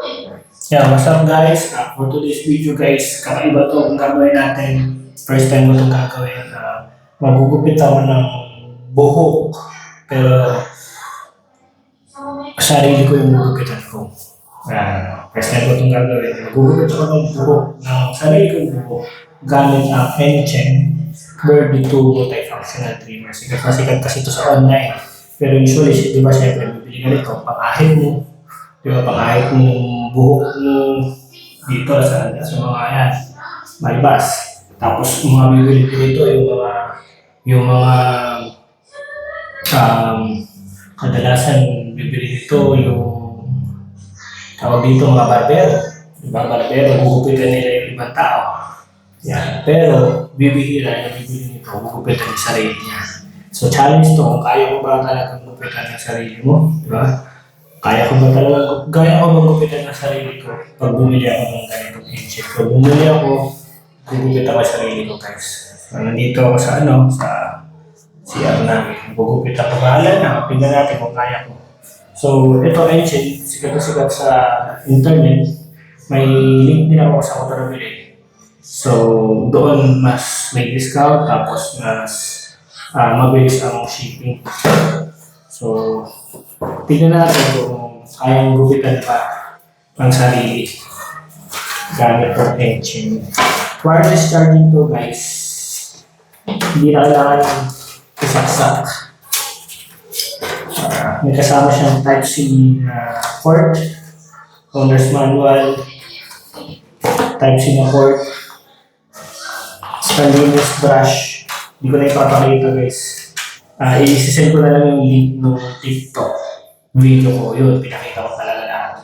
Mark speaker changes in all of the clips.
Speaker 1: Yeah, what's up guys? For today's video guys, kakaiba to ang gagawin natin. First time ko itong gagawin. Magugupit ako ng buhok. Pero sarili ko yung gugupitan ko. First time ko itong gagawin. Magugupit ako ng buhok, ng sarili ko yung buhok. Gamit ang Enchen Birdie 2 multifunctional trimmer. Sikat na sikat kasi ito sa online. Pero usually, di ba syempre, bibili ka nito, pang-ahit mo. Di ba, pang-ahit mo yung buhok mo dito sa mga yan, malbas. Tapos, yung mga bibili ko dito, yung mga um, kadalasan bibili dito, yung tawag dito mga barbero. Yung mga barbero, gugupitan nila yung ibang tao. Yan. Pero, bibihira yung bibili nito, gugupitan yung sarili niya. So, challenge to, kung kaya mo ba talagang gugupitan ng sarili mo, di ba? Kaya ko ba talaga, gaya ko magupitan ng sarili ko pag bumili ako ng ganitong engine. Pag bumili ako, gugupit ako sa sarili ko guys. So, nandito ako sa CR namin. Gugupit ako. Bahala na, tingnan natin kung kaya ko. So, ito engine, sikat na sikat sa internet. May link din ako sa Autorabili. So, doon mas may discount, tapos mas mabilis ang shipping. So, tignan natin kung kayang gupitan pa ang sarili gamit ng engine. Wireless charging to guys. Hindi na kailangan isaksak. May kasama siyang Type-C port, owner's manual, Type-C na port, stylus brush. Hindi ko na ipapakita guys. I-send ko na lang yung link ng TikTok video ko. Yun, pinakita ko talaga lahat.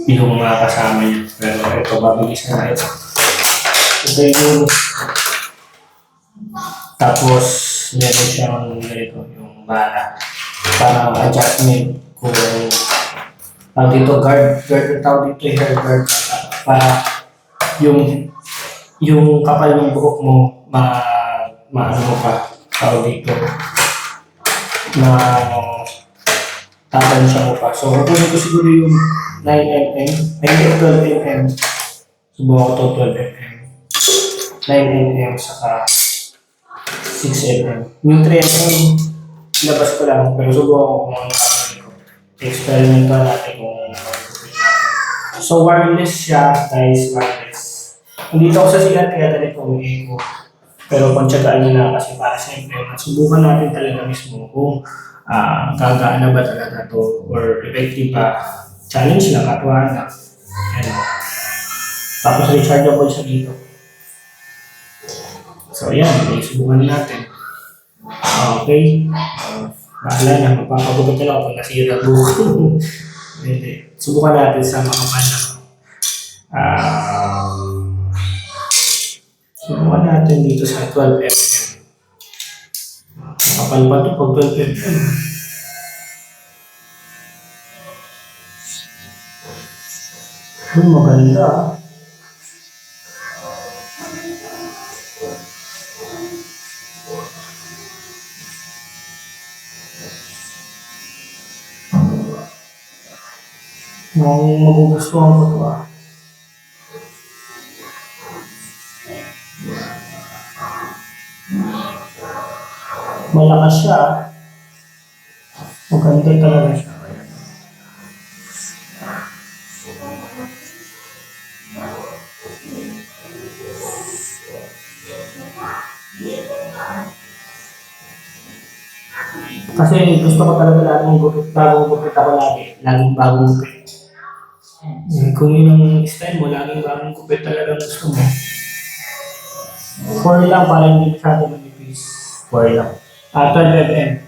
Speaker 1: Yung mga kasama niya. Pero ito, mabilis na ito. Ito yung tapos, meron siyang ganito, yung bala. Para adjustment kung tawag dito, guard ang tawag dito, hair guard. Para yung kapal ng buhok mo, maano mo pa. Tawag dito na tatansya mo pa. So, kukunin ko siguro yung 9mm, ay 12mm. Subukan ko to 12mm. 9mm saka 6mm. Yung 3mm, labas ko lang. Pero subukan ko kung ano kakain ko. Experiment pa natin kung so, wireless siya, guys, wireless. Nandito ako sa sigat kaya dali ko ko. Pero kung tsagaan nyo na kasi para siyempre, subukan natin talaga mismo kung gagaan na ba talaga to or effective ba. Challenge lang, katuwaan lang. Ayan. Tapos rechargeable siya dito. So yan, subukan natin. Okay. Bahala na, magpapagutot na ako pag nasira buko. Subukan natin sa mga panahon. Subukan natin dito sa 12mm. Kapal pa ito pag 12mm. Maganda. Magugustuhan ko ito Malakas siya. Maganda talaga siya. Kasi gusto ko talaga laging gupit, bagong gupit ako lagi. Laging bagong gupit. Kung yun ang style mo, laging bagong gupit talaga gusto mo. 4 lang para hindi masyado manipis. 4 lang. 12mm.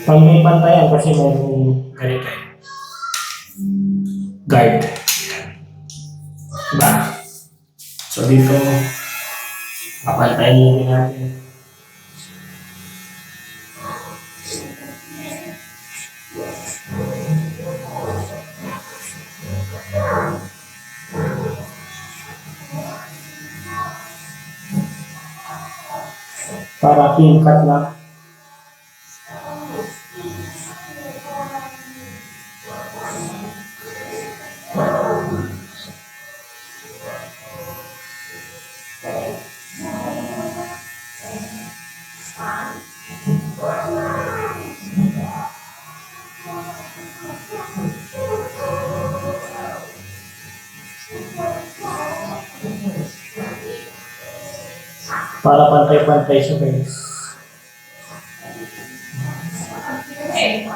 Speaker 1: Pag may pantayan kasi mayroong ganito guard. Diba? So dito, papantayan din natin. Para clean cut lang. Para pantay-pantay siya guys. Yan.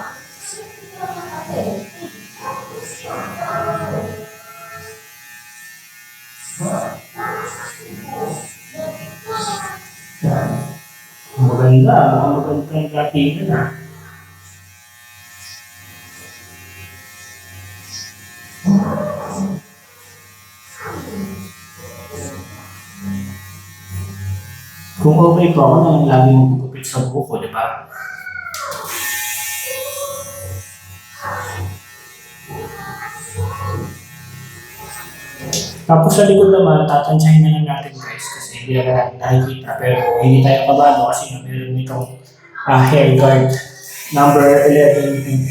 Speaker 1: Maganda, maganda yung datingan ah. Kung okay po ako nang lagi magugupit sa buko, di ba? Tapos sa likod naman, tatansyahin na lang natin guys kasi hindi na natin nakikita. Pero hindi tayo kabado kasi meron itong hair guard number 11 mm.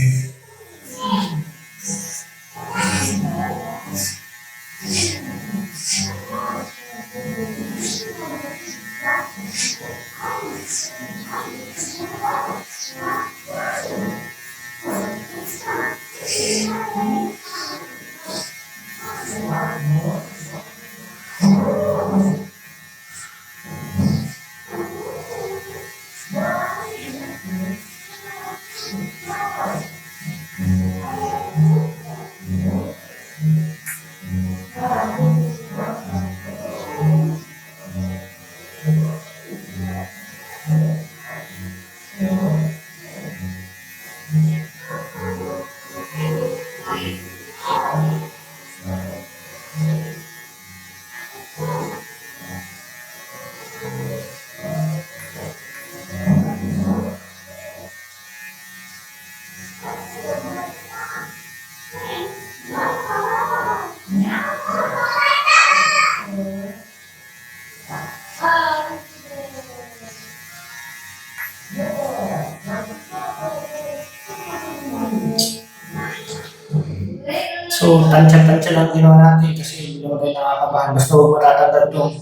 Speaker 1: So, tansya-tansya lang ginawa natin kasi hindi naman tayo nakakabahan. Basta huwag matatandad itong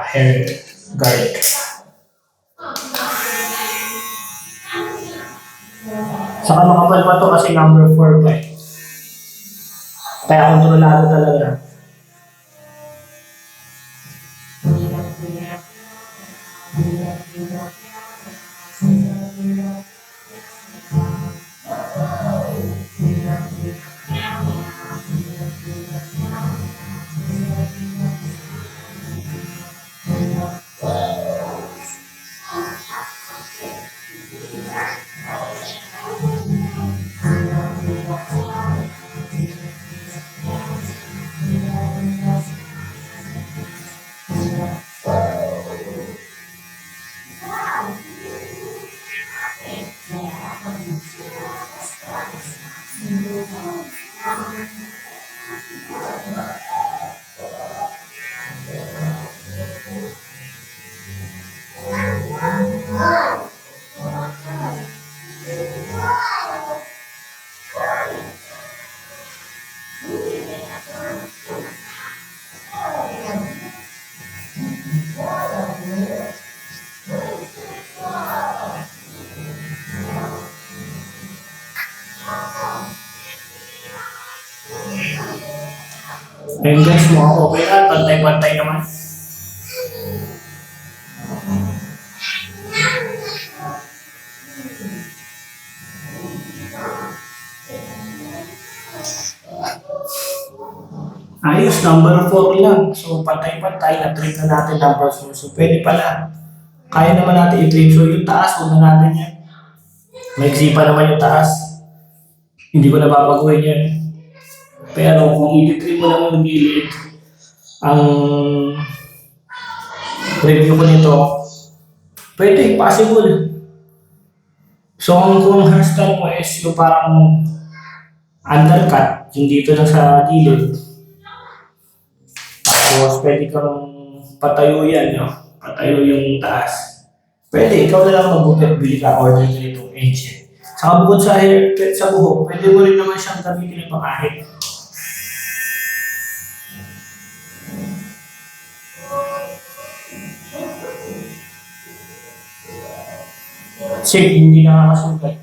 Speaker 1: hair guard. Saka makapal pa ito kasi number 4 pa eh. Kaya kontrolado talaga. Ayun guys, mga okay na, pantay-pantay naman. Ayos, number 4 lang. So, pantay-pantay, na-trim na natin number 4. So, pwede pala. Kaya naman natin i-trim. So, yung taas, huwag na natin yan. Maiksi pa naman yung taas. Hindi ko nababaguhin yan. Pero kung i-trim mo lang yung gilid, ang review ko nito, pwede, possible. So, kung hairstyle mo is yung parang undercut, yung dito lang sa gilid, tapos pwede kang patayo yan, no? Patayo yung taas. Pwede, ikaw na lang mag-gupit, bili ka, order ka nitong ancient. Saka bukod sa hair, sa buhok, pwede mo rin naman siyang gamitin ng pangahit. Safe, hindi nakakasugat.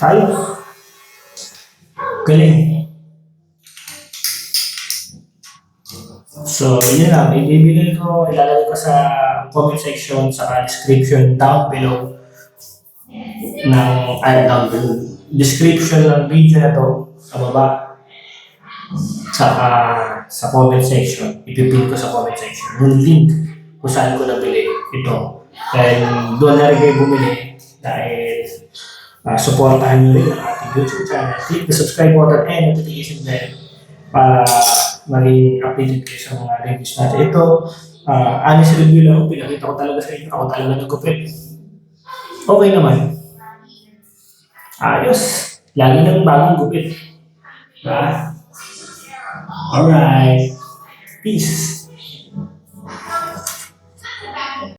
Speaker 1: Ayos. Galing. So, yun lang. Ibibigay ko, ilalagay ko sa comment section, sa description down below down below. Description ng video na to, sa baba, saka sa comment section. Ipipin ko sa comment section yung link kung saan ko nabili ito. Dahil doon na rin kayo bumili dahil supportahan nyo rin ang ating YouTube channel. Click the subscribe button and notification bell para maging updated kayo sa mga reviews natin. Ito, honest review lang. Pinakita ko talaga sa inyo. Ako talaga nagupit. Okay naman. Ayos. Lagi ng bagong gupit. Alright. Peace.